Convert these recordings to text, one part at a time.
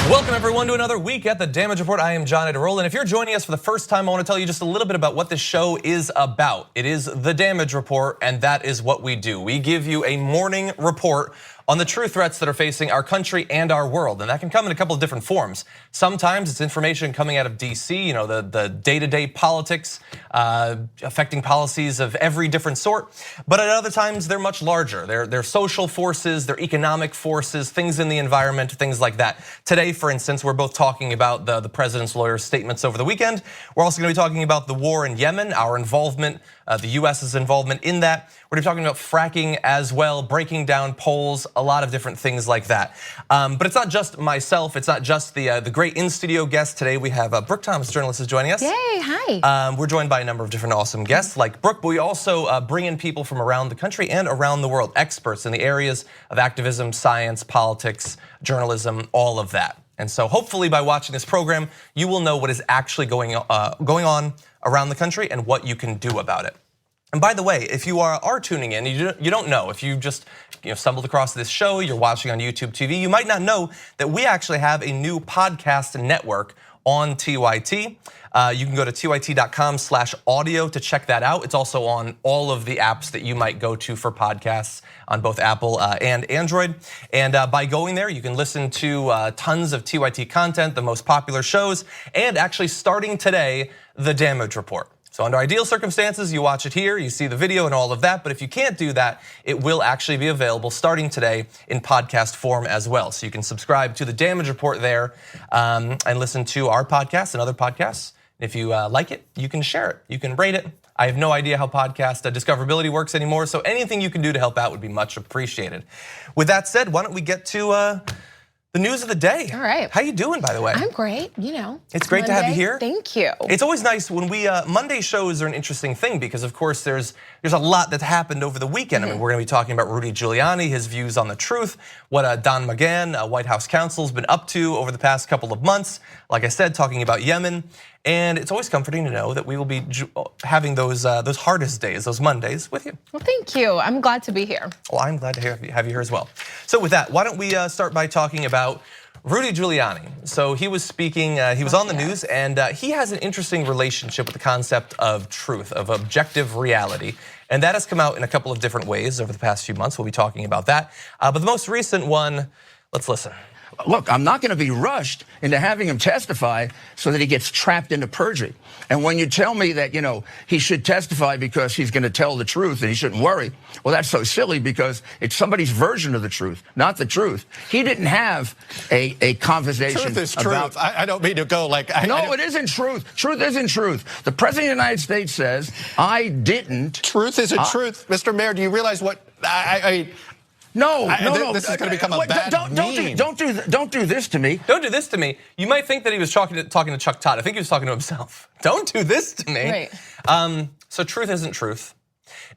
Welcome everyone to another week at the Damage Report. I am John Ederol, and if you're joining us for the first time, I want to tell you just a little bit about what this show is about. It is the Damage Report, and that is what we do. We give you a morning report on the true threats that are facing our country and our world, and that can come in a couple of different forms. Sometimes it's information coming out of DC, the day-to-day politics affecting policies of every different sort, but at other times they're much larger. They're social forces, they're economic forces, things in the environment, things like that. Today, for instance, we're both talking about the president's lawyer's statements over the weekend. We're also going to be talking about the war in Yemen, our involvement, the US's involvement in that. We're talking about fracking as well, breaking down polls, a lot of different things like that. But it's not just myself, it's not just the great in-studio guests. Today we have Brooke Thomas, journalist, is joining us. Yay, hi. We're joined by a number of different awesome guests like Brooke, but we also bring in people from around the country and around the world, experts in the areas of activism, science, politics, journalism, all of that. And so hopefully by watching this program, you will know what is actually going on around the country and what you can do about it. And by the way, if you are tuning in, you don't know, if you just stumbled across this show, you're watching on YouTube TV, you might not know that we actually have a new podcast network on TYT. You can go to tyt.com/audio to check that out. It's also on all of the apps that you might go to for podcasts on both Apple and Android. And by going there, you can listen to tons of TYT content, the most popular shows, and actually starting today, the Damage Report. So under ideal circumstances, you watch it here, you see the video and all of that, but if you can't do that, it will actually be available starting today in podcast form as well. So you can subscribe to the Damage Report there and listen to our podcast and other podcasts. If you like it, you can share it, you can rate it. I have no idea how podcast discoverability works anymore, so anything you can do to help out would be much appreciated. With that said, why don't we get to the news of the day. All right. How you doing, by the way? I'm great, It's great to have you here. Thank you. It's always nice when we, Monday shows are an interesting thing because of course there's a lot that's happened over the weekend. I mean, we're gonna be talking about Rudy Giuliani, his views on the truth, what Don McGahn, White House counsel, has been up to over the past couple of months. Like I said, talking about Yemen. And it's always comforting to know that we will be having those hardest days, those Mondays with you. Well, thank you. I'm glad to be here. Well, I'm glad to have you here as well. So with that, why don't we start by talking about Rudy Giuliani. So he was speaking, he was on the news, and he has an interesting relationship with the concept of truth, of objective reality. And that has come out in a couple of different ways over the past few months. We'll be talking about that. But the most recent one, let's listen. Look, I'm not going to be rushed into having him testify so that he gets trapped into perjury. And when you tell me that, he should testify because he's going to tell the truth and he shouldn't worry, well, that's so silly because it's somebody's version of the truth, not the truth. He didn't have a conversation. Truth is truth. I don't mean to go like... No, it isn't truth. Truth isn't truth. The President of the United States says, I didn't... Truth isn't truth. Mr. Mayor, do you realize what... No. This is going to become a bad meme. Don't do this to me. Don't do this to me. You might think that he was talking to Chuck Todd. I think he was talking to himself. Don't do this to me. Right. So truth isn't truth.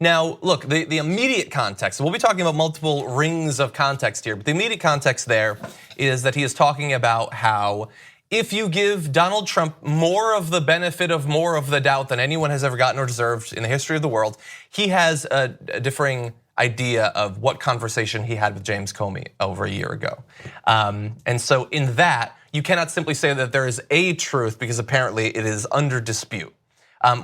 Now, look, the immediate context, we'll be talking about multiple rings of context here, but the immediate context there is that he is talking about how if you give Donald Trump more of the benefit of more of the doubt than anyone has ever gotten or deserved in the history of the world, he has a differing idea of what conversation he had with James Comey over a year ago. And so in that, you cannot simply say that there is a truth because apparently it is under dispute.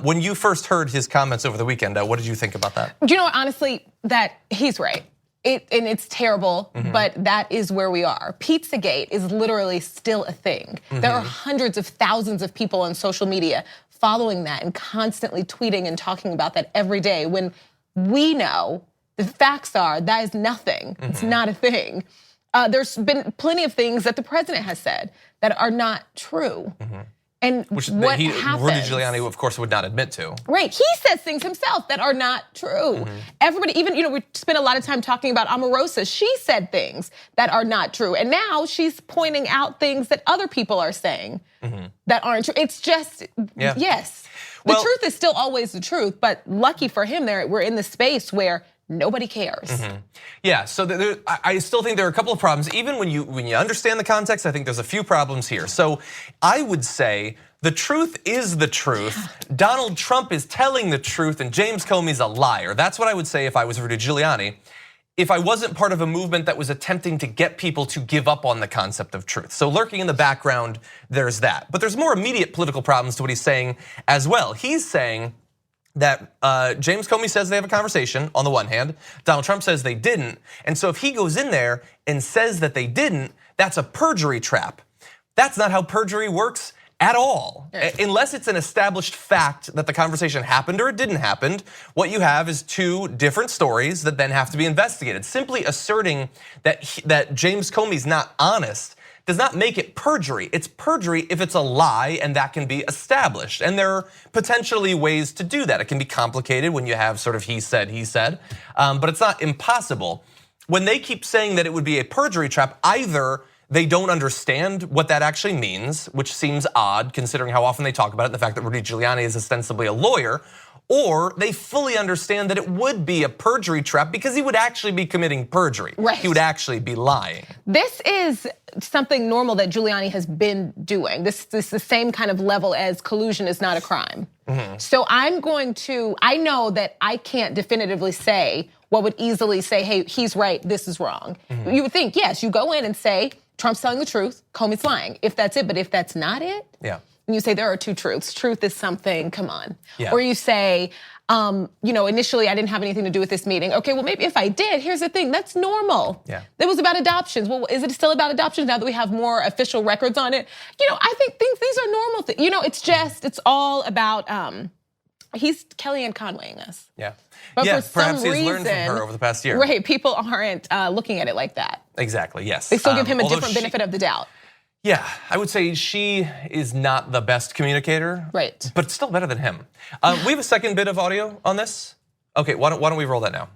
When you first heard his comments over the weekend, what did you think about that? Honestly, that he's right. And it's terrible, but that is where we are. Pizzagate is literally still a thing. There are hundreds of thousands of people on social media following that and constantly tweeting and talking about that every day when we know the facts are that is nothing. It's not a thing. There's been plenty of things that the president has said that are not true. And which what Rudy happens? Giuliani, of course, would not admit to. Right, he says things himself that are not true. Everybody, even, we spent a lot of time talking about Omarosa. She said things that are not true. And now she's pointing out things that other people are saying that aren't true. It's just, yes. The truth is still always the truth, but lucky for him, we're in the space where nobody cares. Yeah, so I still think there are a couple of problems. Even when you understand the context, I think there's a few problems here. So I would say the truth is the truth. Donald Trump is telling the truth and James Comey's a liar. That's what I would say if I was Rudy Giuliani. if I wasn't part of a movement that was attempting to get people to give up on the concept of truth. So lurking in the background, there's that. But there's more immediate political problems to what he's saying as well. He's saying that James Comey says they have a conversation on the one hand, Donald Trump says they didn't. And so if he goes in there and says that they didn't, that's a perjury trap. That's not how perjury works at all. Unless it's an established fact that the conversation happened or it didn't happen, what you have is two different stories that then have to be investigated. Simply asserting that James Comey's not honest does not make it perjury. It's perjury if it's a lie and that can be established. And there are potentially ways to do that. It can be complicated when you have sort of he said, but it's not impossible. When they keep saying that it would be a perjury trap, either they don't understand what that actually means, which seems odd considering how often they talk about it, the fact that Rudy Giuliani is ostensibly a lawyer, or they fully understand that it would be a perjury trap because he would actually be committing perjury. Right. He would actually be lying. This is something normal that Giuliani has been doing. This is the same kind of level as collusion is not a crime. So I know that I can't definitively say what would easily say, hey, he's right, this is wrong. You would think, yes, you go in and say, Trump's telling the truth, Comey's lying, if that's it. But if that's not it, and you say there are two truths. Truth is something, come on. Or you say, initially I didn't have anything to do with this meeting. Okay, well maybe if I did, here's the thing, that's normal. It was about adoptions. Well, is it still about adoptions now that we have more official records on it? I think these are normal things. It's all about, he's Kellyanne Conwaying us. But for perhaps some he's learned from her over the past year. Right, people aren't looking at it like that. Exactly, yes. They still give him a different benefit of the doubt. Yeah, I would say she is not the best communicator. Right. But still better than him. We have a second bit of audio on this. Okay, why don't we roll that now?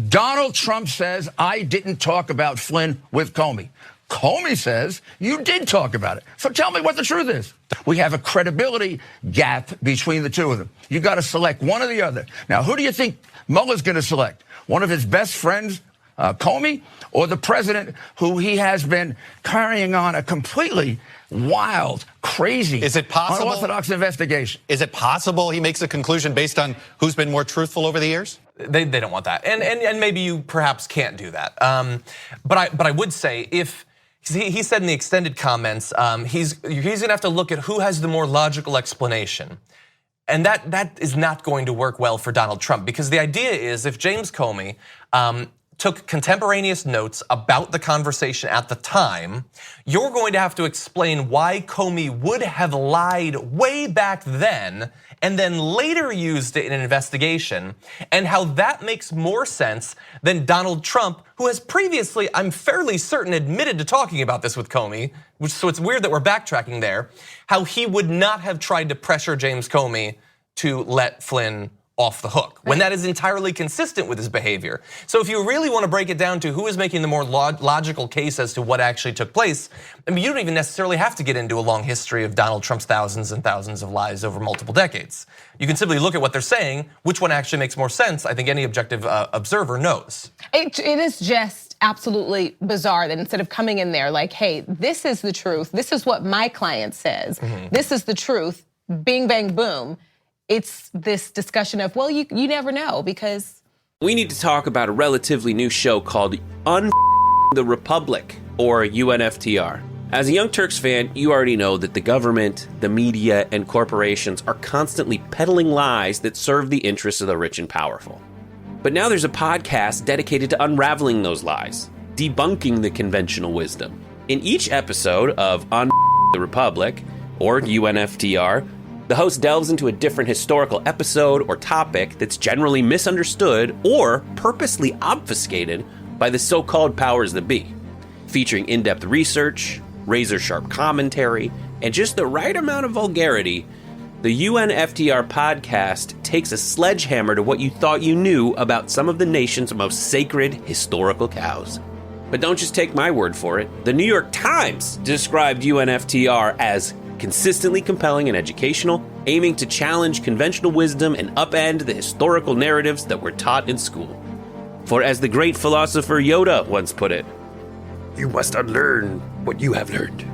Donald Trump says, I didn't talk about Flynn with Comey. Comey says you did talk about it. So tell me what the truth is. We have a credibility gap between the two of them. You got to select one or the other. Now, who do you think Mueller's going to select? One of his best friends, Comey, or the president who he has been carrying on a completely wild, crazy, unorthodox investigation? Is it possible he makes a conclusion based on who's been more truthful over the years? They don't want that, and maybe you perhaps can't do that. But I would say if he said in the extended comments, he's gonna have to look at who has the more logical explanation. And that is not going to work well for Donald Trump, because the idea is if James Comey took contemporaneous notes about the conversation at the time, you're going to have to explain why Comey would have lied way back then and then later used it in an investigation, and how that makes more sense than Donald Trump, who has previously, I'm fairly certain, admitted to talking about this with Comey, so it's weird that we're backtracking there, how he would not have tried to pressure James Comey to let Flynn off the hook, when that is entirely consistent with his behavior. So if you really want to break it down to who is making the more logical case as to what actually took place, I mean, you don't even necessarily have to get into a long history of Donald Trump's thousands and thousands of lies over multiple decades. You can simply look at what they're saying, which one actually makes more sense. I think any objective observer knows. It is just absolutely bizarre that instead of coming in there like, hey, this is the truth, this is what my client says, this is the truth, bing, bang, boom, it's this discussion of, well, you never know, because we need to talk about a relatively new show called the Republic, or UNFTR. As a Young Turks fan, you already know that the government, the media, and corporations are constantly peddling lies that serve the interests of the rich and powerful. But now there's a podcast dedicated to unraveling those lies, debunking the conventional wisdom. In each episode of the Republic, or UNFTR, the host delves into a different historical episode or topic that's generally misunderstood or purposely obfuscated by the so-called powers that be, featuring in-depth research, razor-sharp commentary, and just the right amount of vulgarity. The UNFTR podcast takes a sledgehammer to what you thought you knew about some of the nation's most sacred historical cows. But don't just take my word for it. The New York Times described UNFTR as consistently compelling and educational, aiming to challenge conventional wisdom and upend the historical narratives that were taught in school. For as the great philosopher Yoda once put it, you must unlearn what you have learned.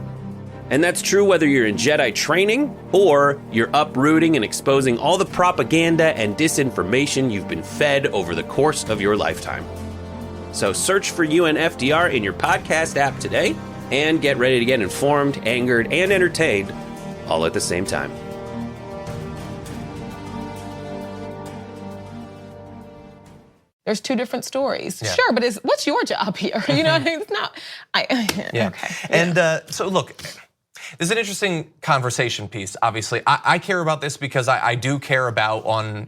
And that's true whether you're in Jedi training or you're uprooting and exposing all the propaganda and disinformation you've been fed over the course of your lifetime. So search for UNFDR in your podcast app today and get ready to get informed, angered, and entertained all at the same time. There's two different stories. Yeah. Sure, but what's your job here? You know what I mean? It's not. Yeah. Okay. And so look, there's an interesting conversation piece. Obviously, I care about this because I do care about on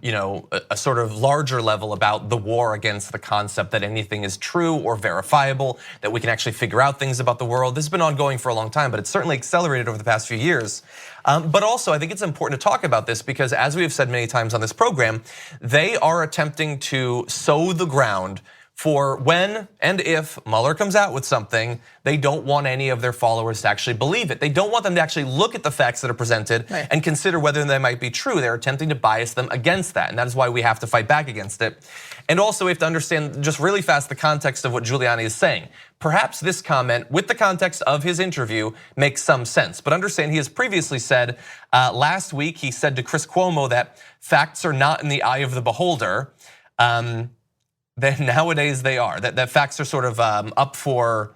a sort of larger level about the war against the concept that anything is true or verifiable, that we can actually figure out things about the world. This has been ongoing for a long time, but it's certainly accelerated over the past few years. But also, I think it's important to talk about this because, as we have said many times on this program, they are attempting to sow the ground for when and if Mueller comes out with something, they don't want any of their followers to actually believe it. They don't want them to actually look at the facts that are presented and consider whether they might be true. They're attempting to bias them against that, and that is why we have to fight back against it. And also we have to understand just really fast the context of what Giuliani is saying. Perhaps this comment, with the context of his interview, makes some sense. But understand he has previously said, last week he said to Chris Cuomo that facts are not in the eye of the beholder. Then nowadays they are. That facts are sort of up for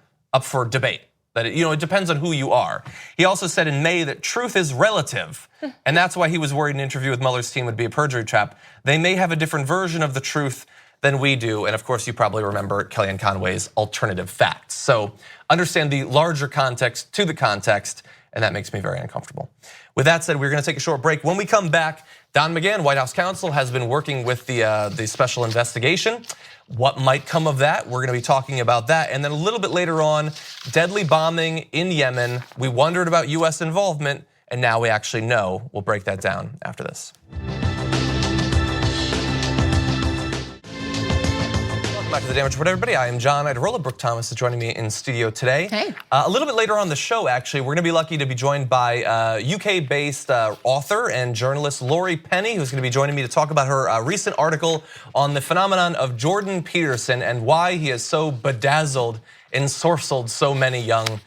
debate. That it depends on who you are. He also said in May that truth is relative, and that's why he was worried an interview with Mueller's team would be a perjury trap. They may have a different version of the truth than we do, and of course you probably remember Kellyanne Conway's alternative facts. So understand the larger context to the context, and that makes me very uncomfortable. With that said, we're going to take a short break. When we come back, Don McGahn, White House counsel, has been working with the special investigation. What might come of that? We're going to be talking about that. And then a little bit later on, deadly bombing in Yemen. We wondered about US involvement, and now we actually know. We'll break that down after this. Back to the Damage Report, everybody. I am John Idarola. Brooke Thomas is joining me in studio today. Hey. A little bit later on the show, actually, we're going to be lucky to be joined by UK-based author and journalist Laurie Penny, who's going to be joining me to talk about her recent article on the phenomenon of Jordan Peterson and why he has so bedazzled and sorcelled so many young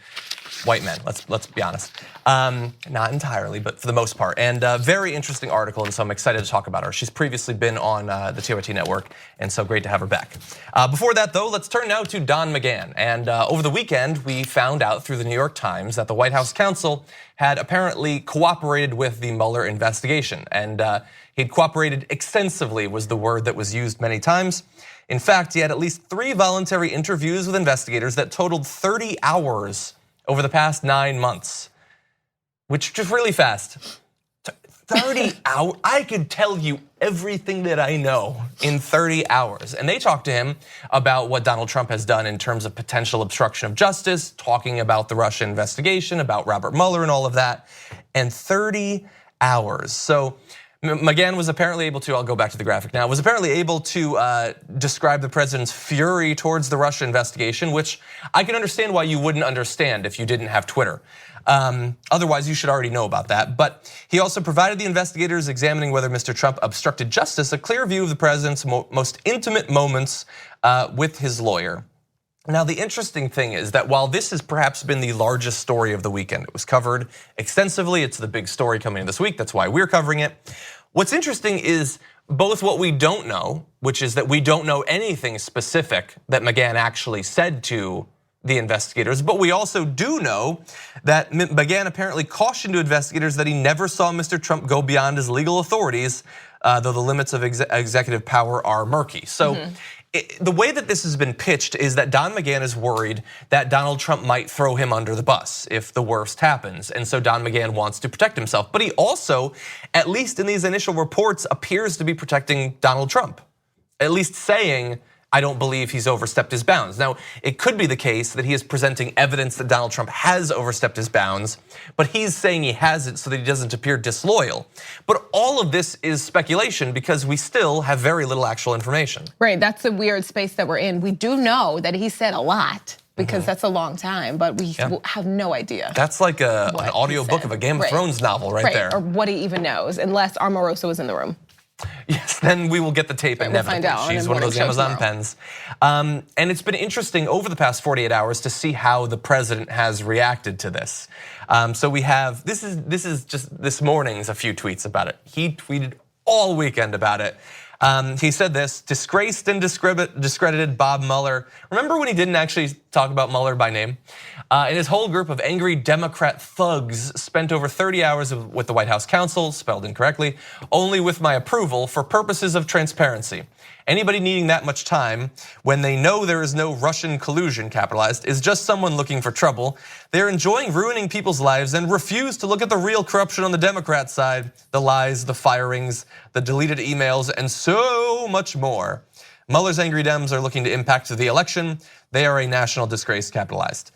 white men. Let's be honest. Not entirely, but for the most part. And a very interesting article, and so I'm excited to talk about her. She's previously been on the TYT network, and so great to have her back. Before that, though, let's turn now to Don McGahn. And over the weekend, we found out through the New York Times that the White House counsel had apparently cooperated with the Mueller investigation. And he'd cooperated extensively was the word that was used many times. In fact, he had at least 3 voluntary interviews with investigators that totaled 30 hours over the past 9 months. Which, just really fast, 30 hours, I could tell you everything that I know in 30 hours. And they talked to him about what Donald Trump has done in terms of potential obstruction of justice, talking about the Russia investigation, about Robert Mueller and all of that, and 30 hours. So McGahn was apparently able to, I'll go back to the graphic now, was apparently able to describe the president's fury towards the Russia investigation, which I can understand why you wouldn't understand if you didn't have Twitter. Otherwise, you should already know about that. But he also provided the investigators examining whether Mr. Trump obstructed justice a clear view of the president's most intimate moments with his lawyer. Now, the interesting thing is that while this has perhaps been the largest story of the weekend, it was covered extensively. It's the big story coming in this week. That's why we're covering it. What's interesting is both what we don't know, which is that we don't know anything specific that McGahn actually said to the investigators, but we also do know that McGahn apparently cautioned to investigators that he never saw Mr. Trump go beyond his legal authorities, though the limits of executive power are murky. So the way that this has been pitched is that Don McGahn is worried that Donald Trump might throw him under the bus if the worst happens. And so Don McGahn wants to protect himself. But he also, at least in these initial reports, appears to be protecting Donald Trump. At least saying, I don't believe he's overstepped his bounds. Now, it could be the case that he is presenting evidence that Donald Trump has overstepped his bounds, but he's saying he hasn't so that he doesn't appear disloyal. But all of this is speculation because we still have very little actual information. Right, that's the weird space that we're in. We do know that he said a lot because that's a long time, but we have no idea. That's like an audiobook of a Game of Thrones novel right there. Or what he even knows, unless Omarosa was in the room. Yes, then we will get the tape inevitably. We'll find out. She's one of those Amazon pens. And it's been interesting over the past 48 hours to see how the president has reacted to this. So we have, this is just this morning's a few tweets about it. He tweeted all weekend about it. He said this: disgraced and discredited Bob Mueller. Remember when he didn't actually talk about Mueller by name? And his whole group of angry Democrat thugs spent over 30 hours with the White House counsel, spelled incorrectly, only with my approval for purposes of transparency. Anybody needing that much time when they know there is no Russian collusion, capitalized, is just someone looking for trouble. They're enjoying ruining people's lives and refuse to look at the real corruption on the Democrat side, the lies, the firings, the deleted emails, and so much more. Mueller's angry Dems are looking to impact the election. They are a national disgrace, capitalized.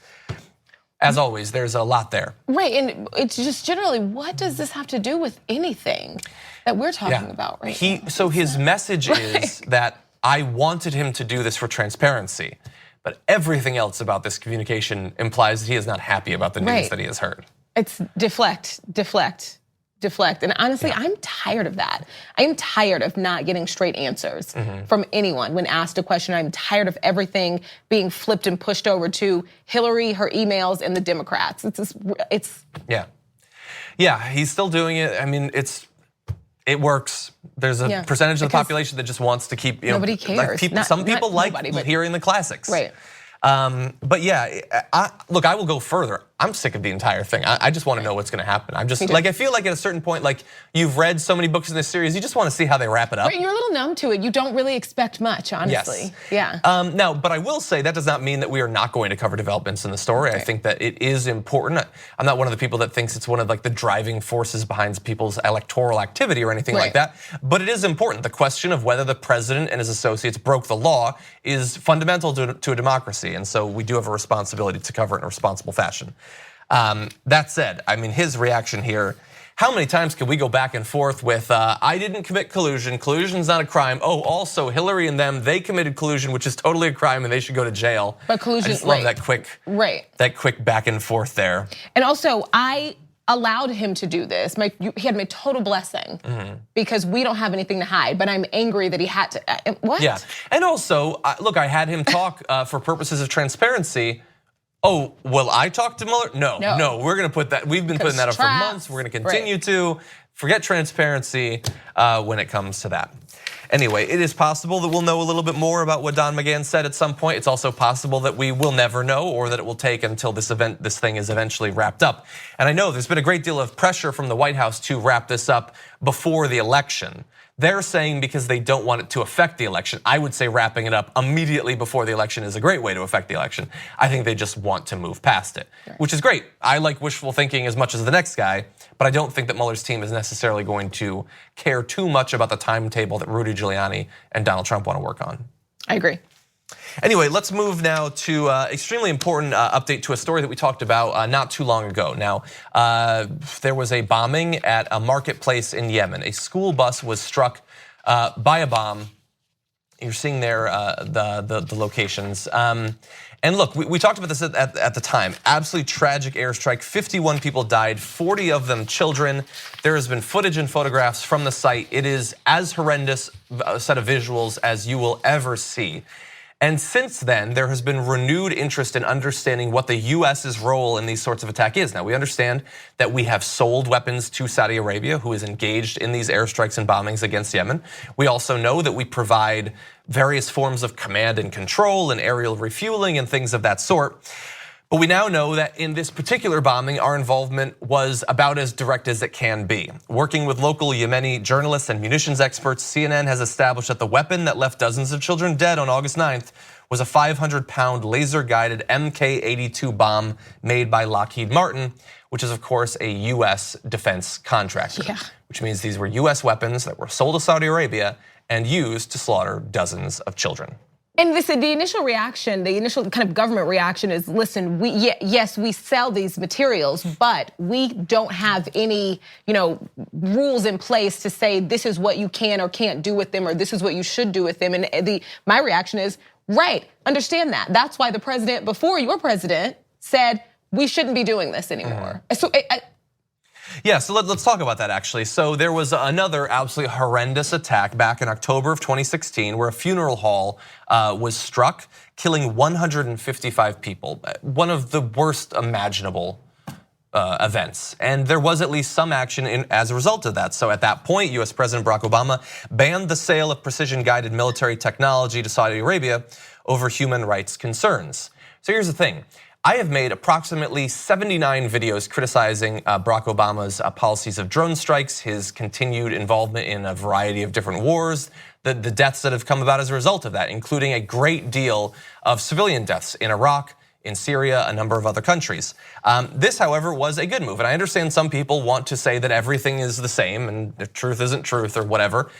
As always, there's a lot there. Right, and it's just generally, what does this have to do with anything that we're talking about right now? So his message is that I wanted him to do this for transparency, but everything else about this communication implies that he is not happy about the news that he has heard. It's deflect. And honestly, I'm tired of that. I'm tired of not getting straight answers from anyone when asked a question. I'm tired of everything being flipped and pushed over to Hillary, her emails, and the Democrats. Yeah, he's still doing it. I mean, it works. There's a percentage of the population that just wants to keep, nobody cares. Like some people like hearing the classics. Right. But yeah, look, I will go further. I'm sick of the entire thing. I just want to know what's going to happen. I'm just like, I feel like at a certain point, like you've read so many books in this series, you just want to see how they wrap it up. Right, you're a little numb to it. You don't really expect much, honestly. Yes. Yeah. Now, but I will say that does not mean that we are not going to cover developments in the story. I think that it is important. I'm not one of the people that thinks it's one of like the driving forces behind people's electoral activity or anything like that. But it is important. The question of whether the president and his associates broke the law is fundamental to a democracy. And so we do have a responsibility to cover it in a responsible fashion. That said, I mean, his reaction here, how many times can we go back and forth with, I didn't commit collusion, collusion's not a crime. Oh, also Hillary and them, they committed collusion, which is totally a crime and they should go to jail. But collusion, I just love that quick back and forth there. And also, I allowed him to do this. He had my total blessing because we don't have anything to hide, but I'm angry that he had to, what? Yeah, and also, look, I had him talk for purposes of transparency. Oh, will I talk to Mueller? No, we're gonna put that, we've been putting that up for months. We're gonna continue to forget transparency when it comes to that. Anyway, it is possible that we'll know a little bit more about what Don McGahn said at some point. It's also possible that we will never know, or that it will take until this thing is eventually wrapped up. And I know there's been a great deal of pressure from the White House to wrap this up before the election. They're saying because they don't want it to affect the election. I would say wrapping it up immediately before the election is a great way to affect the election. I think they just want to move past it, which is great. I like wishful thinking as much as the next guy, but I don't think that Mueller's team is necessarily going to care too much about the timetable that Rudy Giuliani and Donald Trump want to work on. I agree. Anyway, let's move now to extremely important update to a story that we talked about not too long ago. Now, there was a bombing at a marketplace in Yemen. A school bus was struck by a bomb. You're seeing there the locations. And look, we talked about this at the time. Absolutely tragic airstrike. 51 people died, 40 of them children. There has been footage and photographs from the site. It is as horrendous a set of visuals as you will ever see. And since then, there has been renewed interest in understanding what the US's role in these sorts of attack is. Now, we understand that we have sold weapons to Saudi Arabia, who is engaged in these airstrikes and bombings against Yemen. We also know that we provide various forms of command and control and aerial refueling and things of that sort. But we now know that in this particular bombing, our involvement was about as direct as it can be. Working with local Yemeni journalists and munitions experts, CNN has established that the weapon that left dozens of children dead on August 9th was a 500-pound laser-guided Mk-82 bomb made by Lockheed Martin, which is of course a US defense contractor. Which means these were US weapons that were sold to Saudi Arabia and used to slaughter dozens of children. And the initial reaction, the initial kind of government reaction is, listen, yes, we sell these materials, but we don't have any, rules in place to say this is what you can or can't do with them, or this is what you should do with them. And my reaction is, right, understand that. That's why the president, before your president, said we shouldn't be doing this anymore. So yeah, so let's talk about that actually. So there was another absolutely horrendous attack back in October of 2016 where a funeral hall was struck, killing 155 people. One of the worst imaginable events, and there was at least some action as a result of that. So at that point, US President Barack Obama banned the sale of precision-guided military technology to Saudi Arabia over human rights concerns. So here's the thing. I have made approximately 79 videos criticizing Barack Obama's policies of drone strikes, his continued involvement in a variety of different wars, the deaths that have come about as a result of that, including a great deal of civilian deaths in Iraq, in Syria, a number of other countries. This, however, was a good move. And I understand some people want to say that everything is the same and the truth isn't truth or whatever.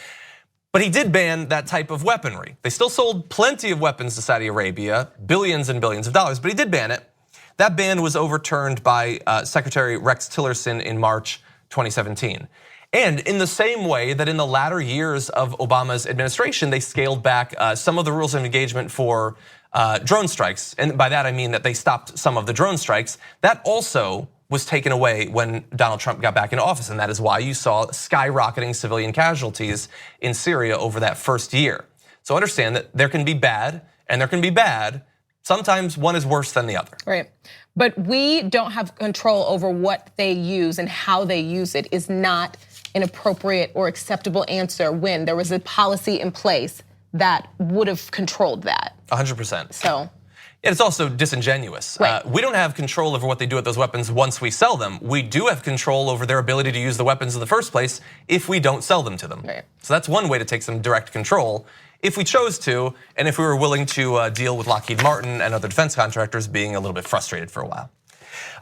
But he did ban that type of weaponry. They still sold plenty of weapons to Saudi Arabia, billions and billions of dollars, but he did ban it. That ban was overturned by Secretary Rex Tillerson in March 2017. And in the same way that in the latter years of Obama's administration, they scaled back some of the rules of engagement for drone strikes. And by that I mean that they stopped some of the drone strikes. That also was taken away when Donald Trump got back into office. And that is why you saw skyrocketing civilian casualties in Syria over that first year. So understand that there can be bad and there can be bad. Sometimes one is worse than the other. Right, but we don't have control over what they use, and how they use it is not an appropriate or acceptable answer when there was a policy in place that would have controlled that. 100%. So. It's also disingenuous. Right. We don't have control over what they do with those weapons once we sell them. We do have control over their ability to use the weapons in the first place if we don't sell them to them. Right. So that's one way to take some direct control if we chose to, and if we were willing to deal with Lockheed Martin and other defense contractors being a little bit frustrated for a while.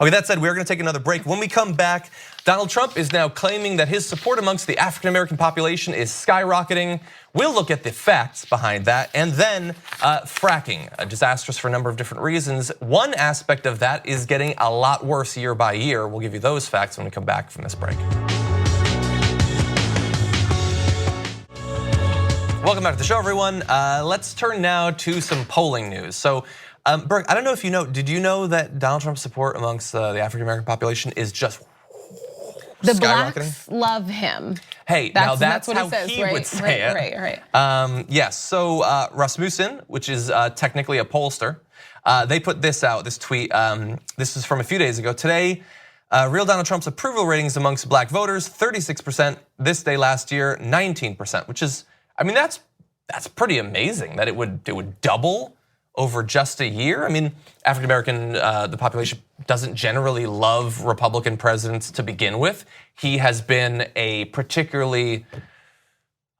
Okay, that said, we're gonna take another break. When we come back, Donald Trump is now claiming that his support amongst the African-American population is skyrocketing. We'll look at the facts behind that. And then fracking, disastrous for a number of different reasons. One aspect of that is getting a lot worse year by year. We'll give you those facts when we come back from this break. Welcome back to the show, everyone. Let's turn now to some polling news. So, Burke, I don't know if you know, did you know that Donald Trump's support amongst the African-American population is just the skyrocketing? Blacks love him. Hey, now that's what how he says, he right? would say it. Right. Yes, so Rasmussen, which is technically a pollster, they put this out, this tweet. This is from a few days ago. Today, real Donald Trump's approval ratings amongst black voters, 36%. This day last year, 19%, which is, I mean, that's pretty amazing that it would double over just a year. I mean, African American, the population doesn't generally love Republican presidents to begin with. He has been a particularly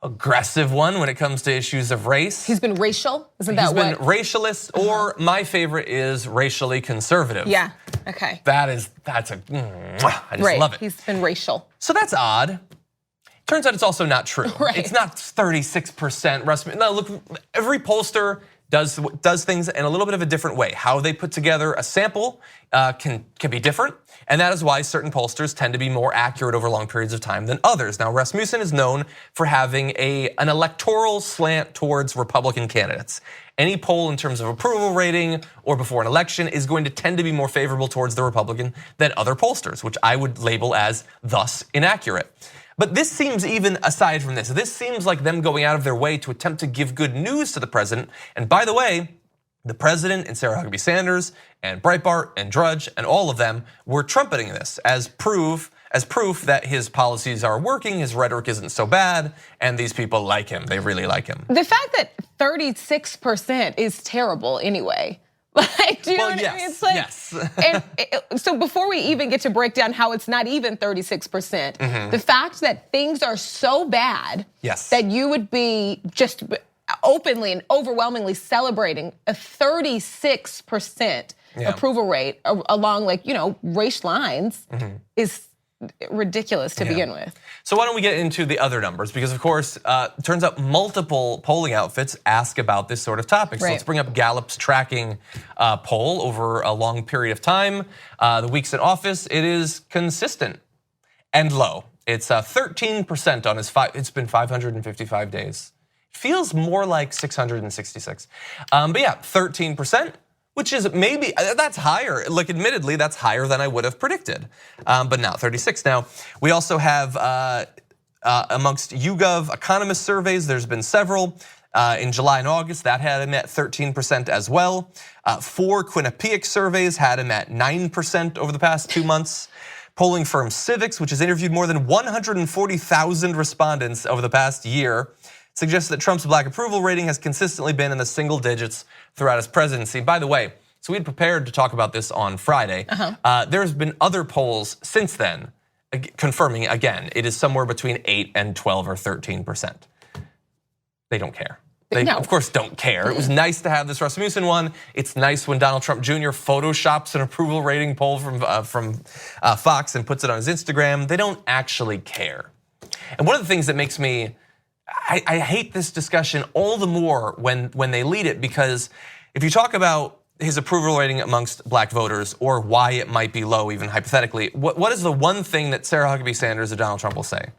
aggressive one when it comes to issues of race. He's been racial, isn't that what? He's been racialist, or my favorite is racially conservative. Yeah, okay. That's a, I just love it. He's been racial. So that's odd. Turns out it's also not true. Right. It's not 36%. No, look, every pollster does things in a little bit of a different way. How they put together a sample can be different, and that is why certain pollsters tend to be more accurate over long periods of time than others. Now, Rasmussen is known for having an electoral slant towards Republican candidates. Any poll in terms of approval rating or before an election is going to tend to be more favorable towards the Republican than other pollsters, which I would label as thus inaccurate. But this seems, even aside from this seems like them going out of their way to attempt to give good news to the president. And by the way, the president and Sarah Huckabee Sanders and Breitbart and Drudge and all of them were trumpeting this as proof that his policies are working, his rhetoric isn't so bad, and these people like him. They really like him. The fact that 36% is terrible anyway. Like, do you know what I mean? It's like, yes. And so before we even get to break down how it's not even 36%, the fact that things are so bad that you would be just openly and overwhelmingly celebrating a 36% approval rate along, like, race lines is ridiculous to begin with. So why don't we get into the other numbers? Because of course, it turns out multiple polling outfits ask about this sort of topic. So let's bring up Gallup's tracking poll over a long period of time. The weeks in office, it is consistent and low. It's 13% on his it's been 555 days. It feels more like 666. But yeah, 13%. Which is maybe, that's higher. Like, admittedly, that's higher than I would have predicted. But now 36. Now, we also have amongst YouGov economist surveys, there's been several. In July and August, that had him at 13% as well. 4 Quinnipiac surveys had him at 9% over the past 2 months. Polling firm Civics, which has interviewed more than 140,000 respondents over the past year, suggests that Trump's black approval rating has consistently been in the single digits throughout his presidency. By the way, so we had prepared to talk about this on Friday. There's been other polls since then confirming, again, it is somewhere between 8 and 12 or 13%. They don't care. They, of course, don't care. It was nice to have this Rasmussen one. It's nice when Donald Trump Jr. photoshops an approval rating poll from Fox and puts it on his Instagram. They don't actually care. And one of the things that makes me, I hate this discussion all the more when they lead it, because if you talk about his approval rating amongst black voters or why it might be low, even hypothetically, what is the one thing that Sarah Huckabee Sanders or Donald Trump will say? Do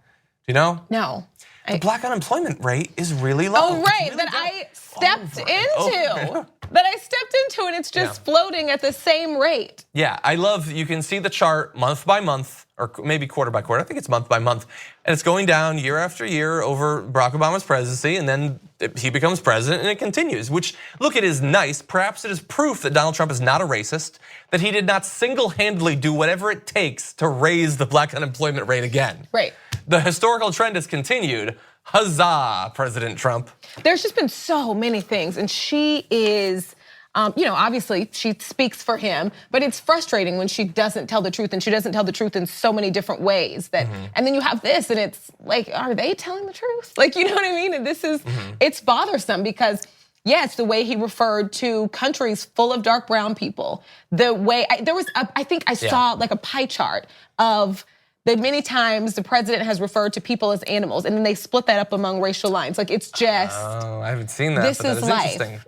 you know? No. The black unemployment rate is really low. Oh, right, really that I stepped into. That I stepped into, and it's just floating at the same rate. Yeah, I love, you can see the chart month by month, or maybe quarter by quarter. I think it's month by month. And it's going down year after year over Barack Obama's presidency, and then he becomes president, and it continues. Which, look, it is nice. Perhaps it is proof that Donald Trump is not a racist, that he did not single-handedly do whatever it takes to raise the black unemployment rate again. Right. The historical trend has continued. Huzzah, President Trump. There's just been so many things, and she is, obviously she speaks for him, but it's frustrating when she doesn't tell the truth, and she doesn't tell the truth in so many different ways. That, and then you have this, and it's like, are they telling the truth? Like, you know what I mean? And this is, it's bothersome because, yes, the way he referred to countries full of dark brown people, the way, I think I saw like a pie chart of that many times the president has referred to people as animals, and then they split that up among racial lines. Like, it's just. Oh, I haven't seen that. This but that is interesting.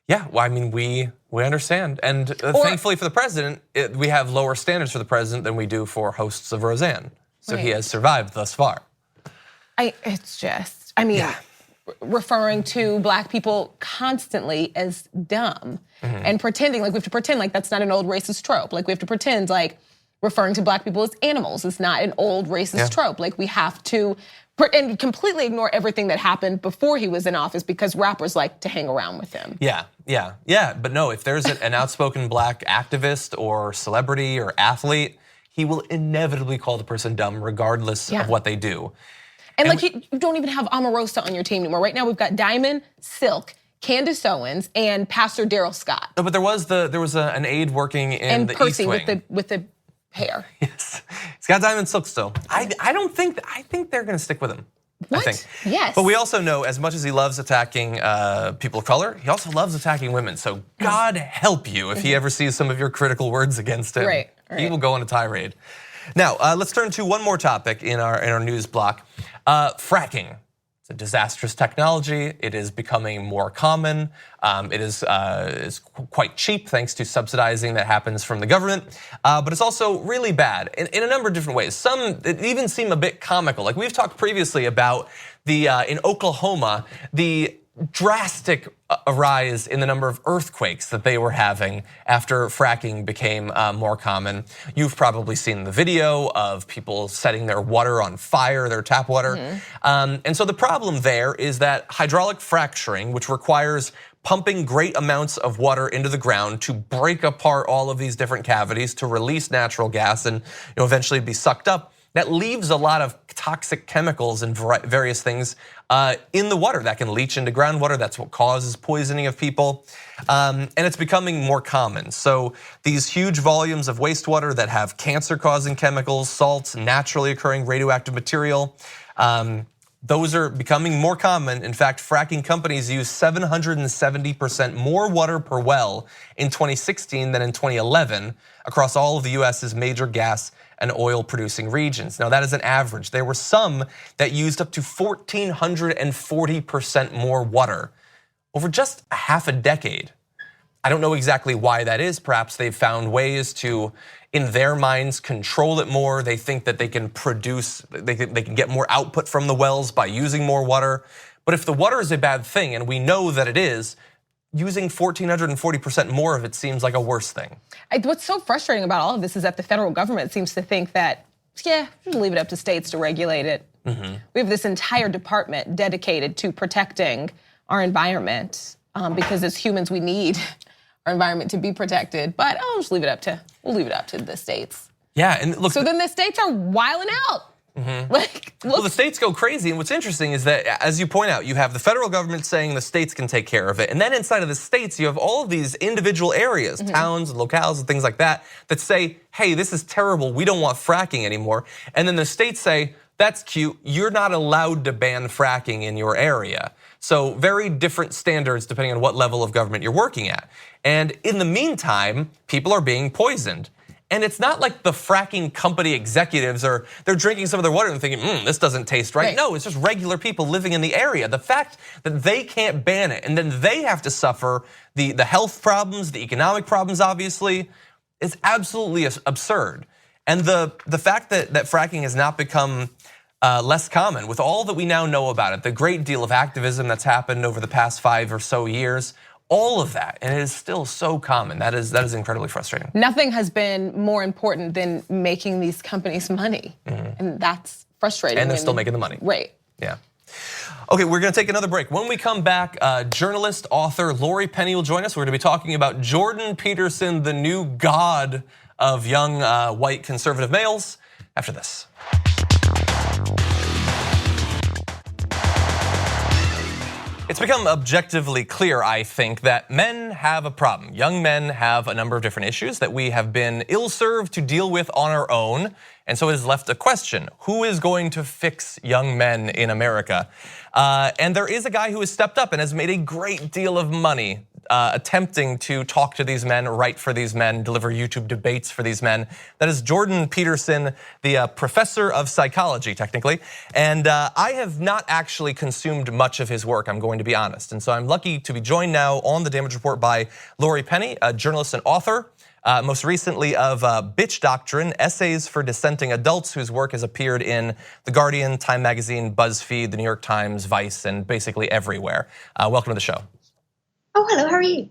Yeah, well, I mean, we understand, and thankfully for the president, we have lower standards for the president than we do for hosts of Roseanne. So he has survived thus far. Referring to black people constantly as dumb and pretending like we have to pretend like that's not an old racist trope. Like we have to pretend like referring to black people as animals is not an old racist trope. Like we have to and completely ignore everything that happened before he was in office because rappers like to hang around with him. Yeah. But no, if there's an outspoken black activist or celebrity or athlete, he will inevitably call the person dumb regardless of what they do. And like you don't even have Omarosa on your team anymore. Right now we've got Diamond, Silk, Candace Owens, and Pastor Daryl Scott. No, but there was an aide working in the Percy East Wing. with the hair. Yes, he's got Diamond Silk still. I think they're going to stick with him. What? I think. Yes. But we also know, as much as he loves attacking people of color, he also loves attacking women. So God help you if he ever sees some of your critical words against him. Right. He will go on a tirade. Now, let's turn to one more topic in our news block. Fracking. It's a disastrous technology. It is becoming more common. It is quite cheap thanks to subsidizing that happens from the government. But it's also really bad in a number of different ways. Some it even seem a bit comical. Like we've talked previously about the in Oklahoma, the drastic rise in the number of earthquakes that they were having after fracking became more common. You've probably seen the video of people setting their water on fire, their tap water. And so the problem there is that hydraulic fracturing, which requires pumping great amounts of water into the ground to break apart all of these different cavities to release natural gas and eventually be sucked up, that leaves a lot of toxic chemicals and various things in the water that can leach into groundwater. That's what causes poisoning of people. And it's becoming more common. So these huge volumes of wastewater that have cancer-causing chemicals, salts, naturally occurring radioactive material, those are becoming more common. In fact, fracking companies use 770% more water per well in 2016 than in 2011 across all of the US's major gas and oil producing regions. Now that is an average. There were some that used up to 1,440% more water over just a half a decade. I don't know exactly why that is. Perhaps they've found ways to, in their minds, control it more. They think that they can produce, they can get more output from the wells by using more water. But if the water is a bad thing, and we know that it is, using 1,440% more of it seems like a worse thing. What's so frustrating about all of this is that the federal government seems to think that, just leave it up to states to regulate it. We have this entire department dedicated to protecting our environment, because as humans we need our environment to be protected. But we'll leave it up to the states. Yeah, and look. So then the states are wilding out. Well, the states go crazy, and what's interesting is that, as you point out, you have the federal government saying the states can take care of it, and then inside of the states, you have all of these individual areas, towns and locales and things like that say, hey, this is terrible, we don't want fracking anymore. And then the states say, that's cute, you're not allowed to ban fracking in your area. So very different standards depending on what level of government you're working at. And in the meantime, people are being poisoned. And it's not like the fracking company executives they're drinking some of their water and thinking, this doesn't taste right. No, it's just regular people living in the area. The fact that they can't ban it and then they have to suffer the health problems, the economic problems, obviously, is absolutely absurd. And the fact that fracking has not become less common with all that we now know about it, the great deal of activism that's happened over the past 5 or so years, all of that, and it is still so common. That is incredibly frustrating. Nothing has been more important than making these companies money, and that's frustrating. And they're still making the money. Right. Yeah. Okay, we're gonna take another break. When we come back, journalist, author Laurie Penny will join us. We're gonna be talking about Jordan Peterson, the new god of young white conservative males, after this. It's become objectively clear, I think, that men have a problem. Young men have a number of different issues that we have been ill-served to deal with on our own. And so it has left a question: who is going to fix young men in America? And there is a guy who has stepped up and has made a great deal of money attempting to talk to these men, write for these men, deliver YouTube debates for these men. That is Jordan Peterson, the professor of psychology, technically. And I have not actually consumed much of his work, I'm going to be honest. And so I'm lucky to be joined now on the Damage Report by Laurie Penny, a journalist and author. Most recently of Bitch Doctrine, Essays for Dissenting Adults, whose work has appeared in The Guardian, Time Magazine, BuzzFeed, The New York Times, Vice, and basically everywhere. Welcome to the show. Oh, hello, how are you?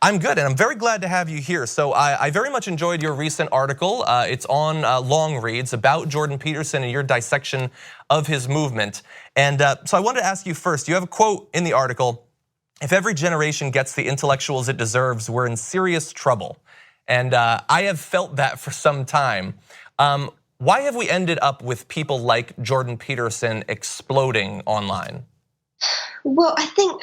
I'm good, and I'm very glad to have you here. So I very much enjoyed your recent article. It's on Long Reads about Jordan Peterson and your dissection of his movement. And so I wanted to ask you first, you have a quote in the article: "If every generation gets the intellectuals it deserves, we're in serious trouble." And I have felt that for some time. Why have we ended up with people like Jordan Peterson exploding online? Well, I think,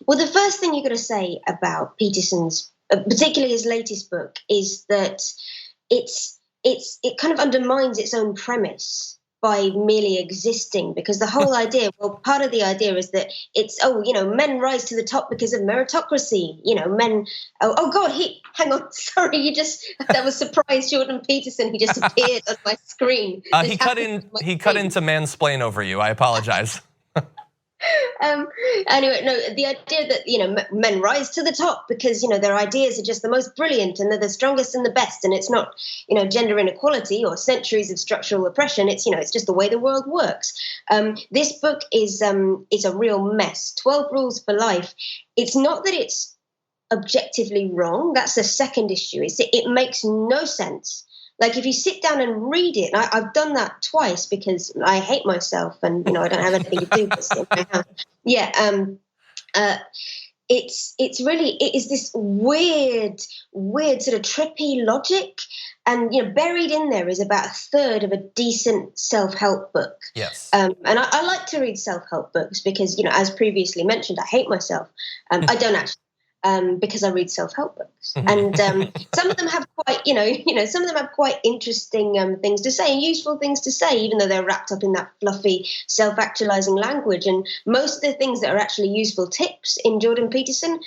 the first thing you got to say about Peterson's, particularly his latest book, is that it kind of undermines its own premise by merely existing, because the whole idea, part of the idea is that it's, men rise to the top because of meritocracy. Men, hang on, sorry, that was surprise Jordan Peterson, he just appeared on my screen. He cut into mansplain over you, I apologize. Anyway, no, the idea that, men rise to the top because, their ideas are just the most brilliant and they're the strongest and the best, and it's not, gender inequality or centuries of structural oppression. It's, it's just the way the world works. This book is a real mess. 12 Rules for Life. It's not that it's objectively wrong. That's the second issue. It makes no sense. Like, if you sit down and read it, and I've done that twice because I hate myself and, I don't have anything to do with this in my house. Yeah, it is this weird sort of trippy logic. And, buried in there is about a third of a decent self-help book. Yes. And I like to read self-help books because, as previously mentioned, I hate myself. I don't actually. Because I read self-help books, and some of them have quite, some of them have quite interesting things to say and useful things to say, even though they're wrapped up in that fluffy, self-actualizing language. And most of the things that are actually useful tips in Jordan Peterson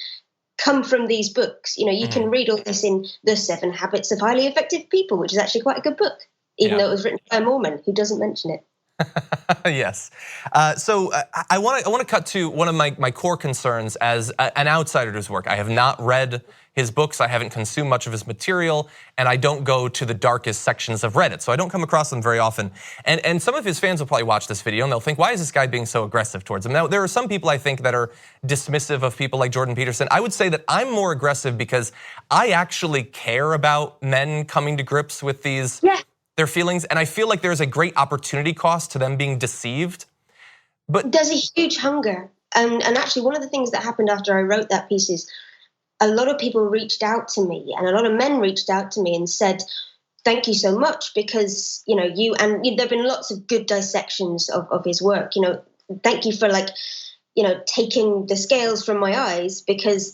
come from these books. You can read all this in The 7 Habits of Highly Effective People, which is actually quite a good book, even though it was written by a Mormon who doesn't mention it. Yes. So I want to cut to one of my core concerns as an outsider to his work. I have not read his books. I haven't consumed much of his material, and I don't go to the darkest sections of Reddit, so I don't come across them very often. And some of his fans will probably watch this video and they'll think, why is this guy being so aggressive towards him? Now, there are some people I think that are dismissive of people like Jordan Peterson. I would say that I'm more aggressive because I actually care about men coming to grips with these their feelings, and I feel like there's a great opportunity cost to them being deceived. But there's a huge hunger. And actually, one of the things that happened after I wrote that piece is a lot of people reached out to me, and a lot of men reached out to me and said, thank you so much, because, you know, there have been lots of good dissections of his work. You know, thank you for, like, you know, taking the scales from my eyes, because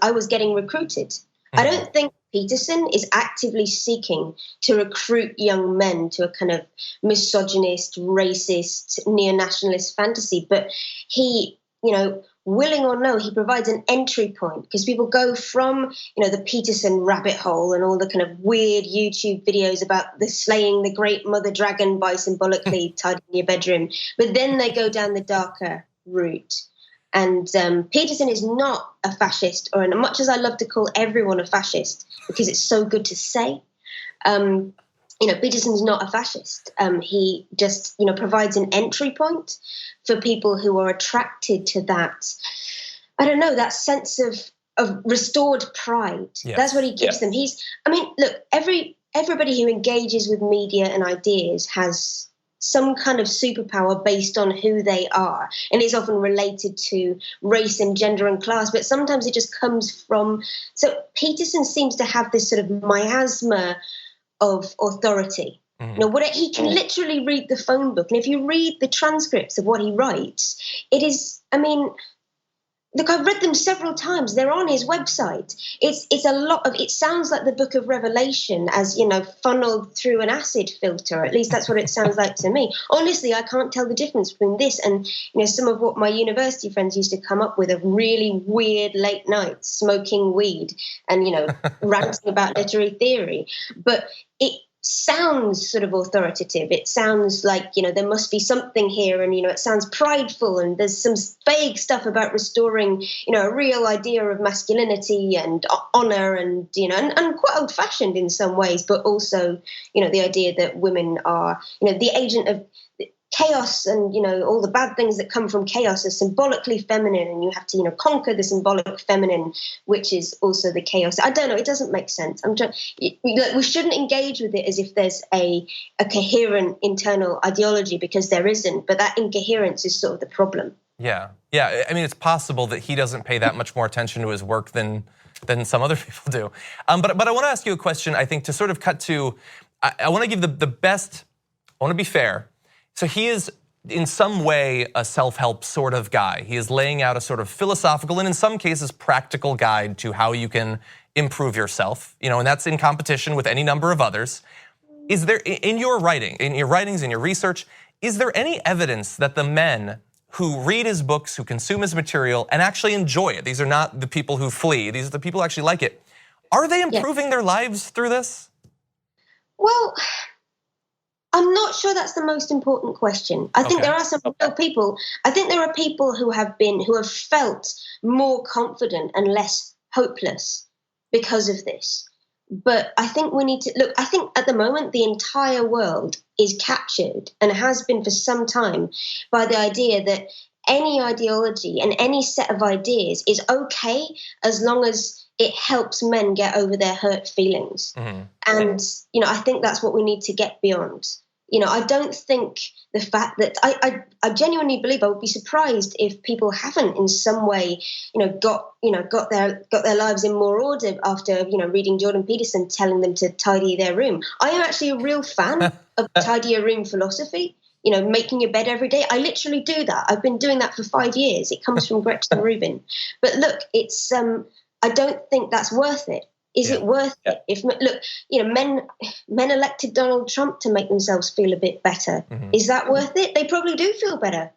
I was getting recruited. Mm-hmm. I don't think Peterson is actively seeking to recruit young men to a kind of misogynist, racist, neo-nationalist fantasy, but he, you know, willing or no, he provides an entry point, because people go from, you know, the Peterson rabbit hole and all the kind of weird YouTube videos about the slaying the great mother dragon by symbolically tied in your bedroom, but then they go down the darker route. And Peterson is not a fascist, or much as I love to call everyone a fascist because it's so good to say, you know, Peterson's not a fascist. He just, you know, provides an entry point for people who are attracted to that, I don't know, that sense of restored pride. Yes. That's what he gives them. I mean, look, everybody who engages with media and ideas has some kind of superpower based on who they are, and is often related to race and gender and class, but sometimes it just comes from, so Peterson seems to have this sort of miasma of authority. Mm-hmm. You know, he can literally read the phone book, and if you read the transcripts of what he writes, it is, I mean, look, I've read them several times. They're on his website. It's a lot of, it sounds like the Book of Revelation, as, you know, funneled through an acid filter. At least that's what it sounds like to me. Honestly, I can't tell the difference between this and, you know, some of what my university friends used to come up with of really weird late nights smoking weed and, you know, ranting about literary theory. But it sounds sort of authoritative. It sounds like, you know, there must be something here, and, you know, it sounds prideful, and there's some vague stuff about restoring, you know, a real idea of masculinity and honor, and, you know, and quite old-fashioned in some ways, but also, you know, the idea that women are, you know, the agent of chaos, and, you know, all the bad things that come from chaos are symbolically feminine, and you have to, you know, conquer the symbolic feminine, which is also the chaos. I don't know, it doesn't make sense. We shouldn't engage with it as if there's a coherent internal ideology, because there isn't, but that incoherence is sort of the problem. Yeah, I mean, it's possible that he doesn't pay that much more attention to his work than some other people do. But I want to ask you a question, I think, to sort of cut to, I want to give the best, I want to be fair. So he is in some way a self-help sort of guy. He is laying out a sort of philosophical and in some cases practical guide to how you can improve yourself, you know, and that's in competition with any number of others. Is there, in your writings, in your research, is there any evidence that the men who read his books, who consume his material and actually enjoy it, these are not the people who flee, these are the people who actually like it, are they improving their lives through this? Well, I'm not sure that's the most important question. I think there are some real people. I think there are people who have felt more confident and less hopeless because of this. But I think we need to look, I think at the moment the entire world is captured, and has been for some time, by the idea that any ideology and any set of ideas is okay as long as it helps men get over their hurt feelings. Mm-hmm. And, you know, I think that's what we need to get beyond. You know, I don't think the fact that I genuinely believe, I would be surprised if people haven't in some way, got their lives in more order after, reading Jordan Peterson telling them to tidy their room. I am actually a real fan of tidy your room philosophy. Making your bed every day. I literally do that. I've been doing that for 5 years. It comes from Gretchen Rubin. But look, it's I don't think that's worth it. Is it worth it? If men elected Donald Trump to make themselves feel a bit better. Mm-hmm. Is that worth it? They probably do feel better.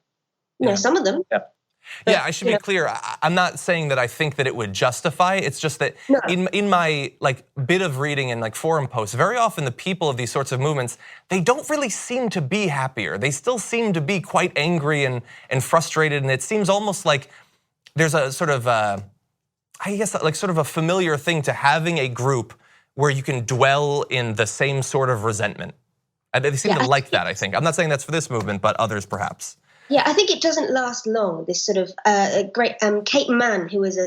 Some of them. Yeah. But, I should be clear. I'm not saying that I think that it would justify. It's just that in my bit of reading and forum posts, very often the people of these sorts of movements, they don't really seem to be happier. They still seem to be quite angry and frustrated, and it seems almost like there's a sort of sort of a familiar thing to having a group where you can dwell in the same sort of resentment. And they seem to like that, I think. I'm not saying that's for this movement, but others perhaps. Yeah, I think it doesn't last long. This sort of great Kate Mann, who is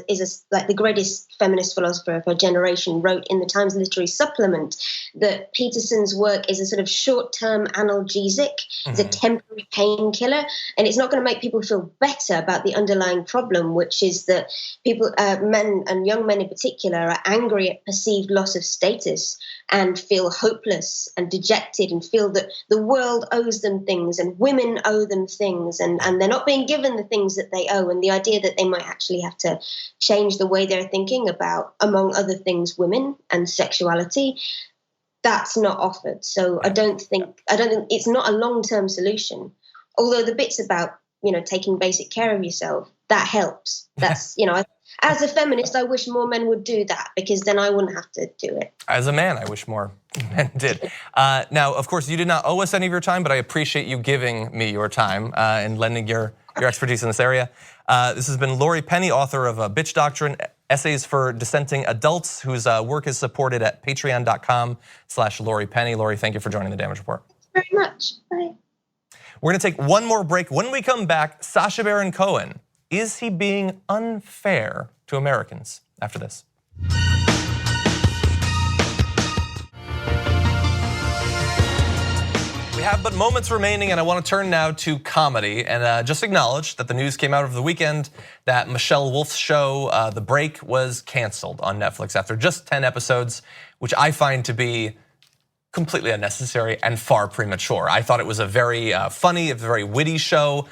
like the greatest feminist philosopher of her generation, wrote in the Times Literary Supplement that Peterson's work is a sort of short-term analgesic, it's a temporary painkiller, and it's not going to make people feel better about the underlying problem, which is that people, men and young men in particular, are angry at perceived loss of status and feel hopeless and dejected and feel that the world owes them things and women owe them things. And they're not being given the things that they owe, and the idea that they might actually have to change the way they're thinking about, among other things, women and sexuality, that's not offered. So I don't think it's not a long-term solution. Although the bits about, taking basic care of yourself, that helps. That's, as a feminist, I wish more men would do that, because then I wouldn't have to do it. As a man, I wish more men did. Now, of course, you did not owe us any of your time, but I appreciate you giving me your time and lending your expertise in this area. This has been Laurie Penny, author of Bitch Doctrine, Essays for Dissenting Adults, whose work is supported at patreon.com/Laurie Penny. Laurie, thank you for joining the Damage Report. Thanks very much. Bye. We're gonna take one more break. When we come back, Sacha Baron Cohen, is he being unfair to Americans? After this. We have but moments remaining, and I want to turn now to comedy and just acknowledge that the news came out over the weekend that Michelle Wolf's show, The Break, was canceled on Netflix after just 10 episodes, which I find to be completely unnecessary and far premature. I thought it was a very funny, a very witty show,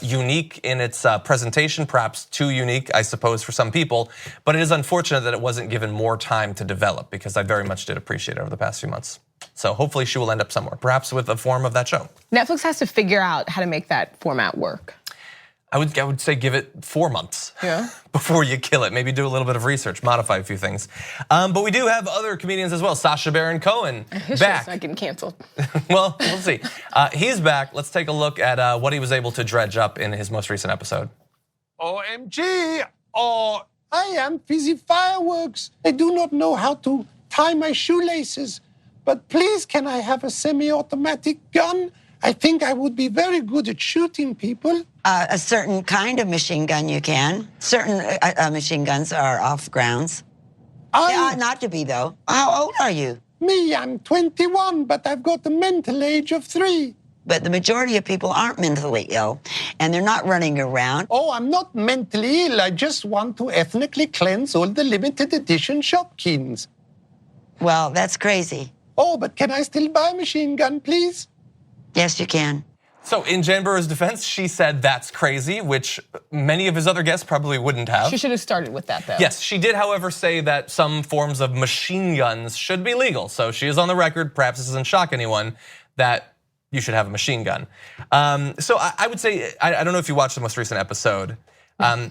unique in its presentation, perhaps too unique, I suppose, for some people. But it is unfortunate that it wasn't given more time to develop, because I very much did appreciate it over the past few months. So hopefully she will end up somewhere, perhaps with a form of that show. Netflix has to figure out how to make that format work. I would say give it 4 months before you kill it. Maybe do a little bit of research, modify a few things. But we do have other comedians as well. Sacha Baron Cohen back. Not getting canceled. Well, we'll see. He's back. Let's take a look at what he was able to dredge up in his most recent episode. OMG, I am fizzy fireworks. I do not know how to tie my shoelaces. But please, can I have a semi-automatic gun? I think I would be very good at shooting people. A certain kind of machine gun you can. Certain machine guns are off grounds. They ought not to be, though. How old are you? Me, I'm 21, but I've got the mental age of 3. But the majority of people aren't mentally ill, and they're not running around. Oh, I'm not mentally ill. I just want to ethnically cleanse all the limited edition Shopkins. Well, that's crazy. Oh, but can I still buy a machine gun, please? Yes, you can. So in Jan Burrow's defense, she said that's crazy, which many of his other guests probably wouldn't have. She should have started with that, though. Yes, she did, however, say that some forms of machine guns should be legal. So she is on the record, perhaps this doesn't shock anyone, that you should have a machine gun. So I would say, I don't know if you watched the most recent episode.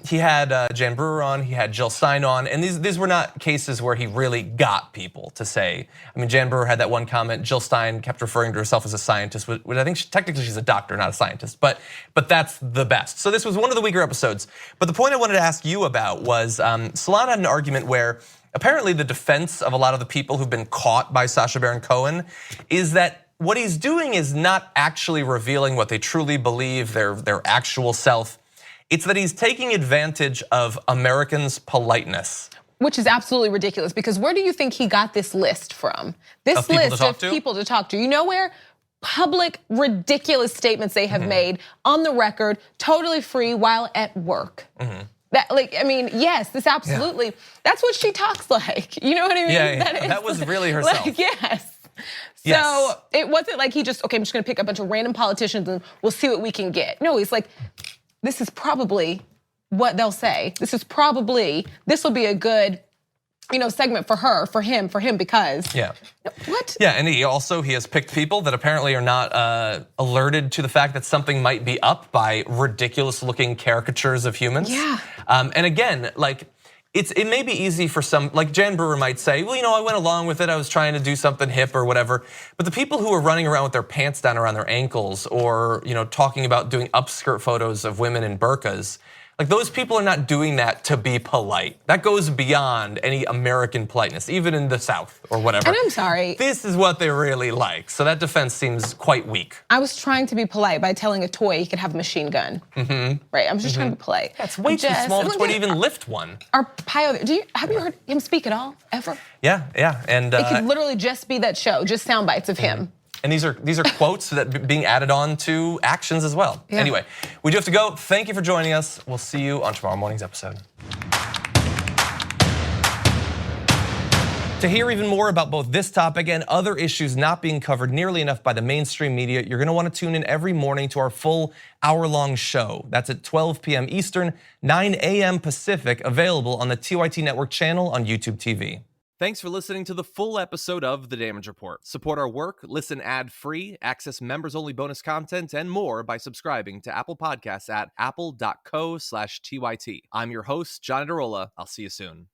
He had Jan Brewer on, he had Jill Stein on, and these were not cases where he really got people to say. I mean, Jan Brewer had that one comment. Jill Stein kept referring to herself as a scientist, which I think technically she's a doctor, not a scientist, but that's the best. So this was one of the weaker episodes. But the point I wanted to ask you about was Salon had an argument where apparently the defense of a lot of the people who've been caught by Sacha Baron Cohen is that what he's doing is not actually revealing what they truly believe, their actual self. It's that he's taking advantage of Americans' politeness. Which is absolutely ridiculous, because where do you think he got this list from? This list of people to talk to. You know where? Public, ridiculous statements they have made on the record, totally free while at work. That, yes, this absolutely, that's what she talks like. You know what I mean? Yeah, that was really herself. Yes. So it wasn't like he just, okay, I'm just gonna pick a bunch of random politicians and we'll see what we can get. No, he's like, this is probably what they'll say. This will be a good, segment for her, for him, because. Yeah. What? Yeah, and he has picked people that apparently are not alerted to the fact that something might be up by ridiculous looking caricatures of humans. Yeah. And again, it may be easy for some, like Jan Brewer might say, well, I went along with it. I was trying to do something hip or whatever. But the people who are running around with their pants down around their ankles or, talking about doing upskirt photos of women in burqas, Like, those people are not doing that to be polite. That goes beyond any American politeness, even in the South or whatever. And I'm sorry. This is what they really like. So that defense seems quite weak. I was trying to be polite by telling a toy he could have a machine gun. Right, I'm just trying to be polite. That's way too small of a toy to even lift one. Have you heard him speak at all, ever? Yeah, and it could literally just be that show, just sound bites of him. And these are quotes that being added on to actions as well. Yeah. Anyway, we do have to go. Thank you for joining us. We'll see you on tomorrow morning's episode. To hear even more about both this topic and other issues not being covered nearly enough by the mainstream media, you're gonna wanna tune in every morning to our full hour-long show. That's at 12 p.m. Eastern, 9 a.m. Pacific, available on the TYT Network channel on YouTube TV. Thanks for listening to the full episode of The Damage Report. Support our work, listen ad-free, access members-only bonus content, and more by subscribing to Apple Podcasts at apple.co/TYT. I'm your host, John Adarola. I'll see you soon.